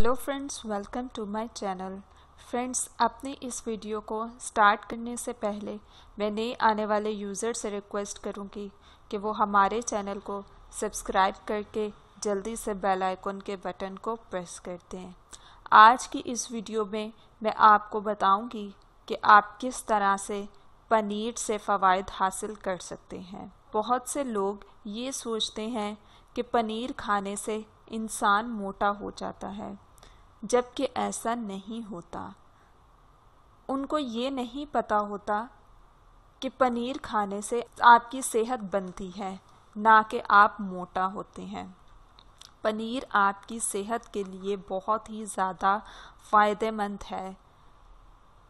Hello friends, welcome to my channel. Friends, अपने इस video को स्टार्ट करने से पहले मैं नए आने वाले यूज़र से रिक्वेस्ट करूंगी कि वो हमारे चैनल को सब्सक्राइब करके जल्दी से बेल आइकन के बटन को प्रेस कर दें। आज की इस वीडियो में मैं आपको बताऊंगी कि आप किस तरह से पनीर से फ़वाइद हासिल कर सकते हैं। बहुत से लोग ये सोचते हैं कि पनीर खाने से इंसान मोटा हो जाता है, जबकि ऐसा नहीं होता। उनको ये नहीं पता होता कि पनीर खाने से आपकी सेहत बनती है, ना कि आप मोटा होते हैं। पनीर आपकी सेहत के लिए बहुत ही ज़्यादा फ़ायदेमंद है।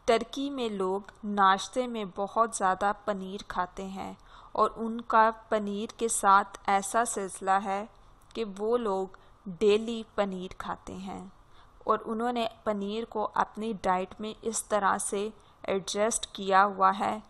टर्की में लोग नाश्ते में बहुत ज़्यादा पनीर खाते हैं और उनका पनीर के साथ ऐसा सिलसिला है कि वो लोग डेली पनीर खाते हैं और उन्होंने पनीर को अपनी डाइट में इस तरह से एडजस्ट किया हुआ है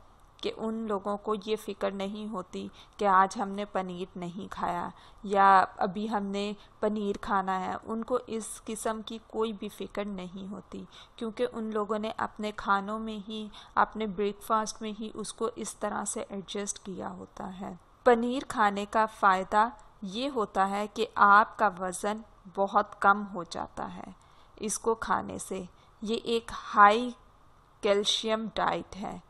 कि उन लोगों को ये फ़िक्र नहीं होती कि आज हमने पनीर नहीं खाया या अभी हमने पनीर खाना है। उनको इस किस्म की कोई भी फ़िक्र नहीं होती, क्योंकि उन लोगों ने अपने खानों में ही, अपने ब्रेकफास्ट में ही उसको इस तरह से एडजस्ट किया होता है। पनीर खाने का फ़ायदा ये होता है कि आपका वज़न बहुत कम हो जाता है इसको खाने से। ये एक हाई कैल्शियम डाइट है।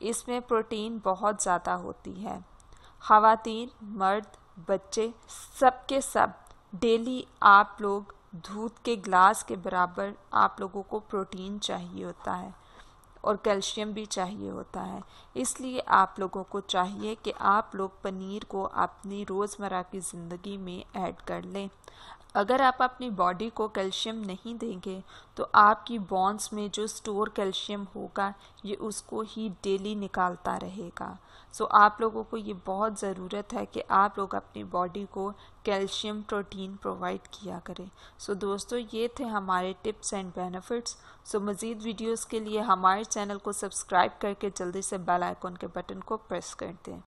इसमें प्रोटीन बहुत ज़्यादा होती है। ख़वातीन, मर्द, बच्चे, सबके सब डेली आप लोग दूध के ग्लास के बराबर आप लोगों को प्रोटीन चाहिए होता है और कैल्शियम भी चाहिए होता है। इसलिए आप लोगों को चाहिए कि आप लोग पनीर को अपनी रोज़मर्रा की ज़िंदगी में ऐड कर लें। अगर आप अपनी बॉडी को कैल्शियम नहीं देंगे तो आपकी बोन्स में जो स्टोर कैल्शियम होगा ये उसको ही डेली निकालता रहेगा। सो आप लोगों को ये बहुत ज़रूरत है कि आप लोग अपनी बॉडी को कैल्शियम प्रोटीन प्रोवाइड किया करें। सो दोस्तों, ये थे हमारे टिप्स एंड बेनिफिट्स। सो मज़ीद वीडियोस के लिए हमारे चैनल को सब्सक्राइब करके जल्दी से बेल आइकन के बटन को प्रेस कर दें।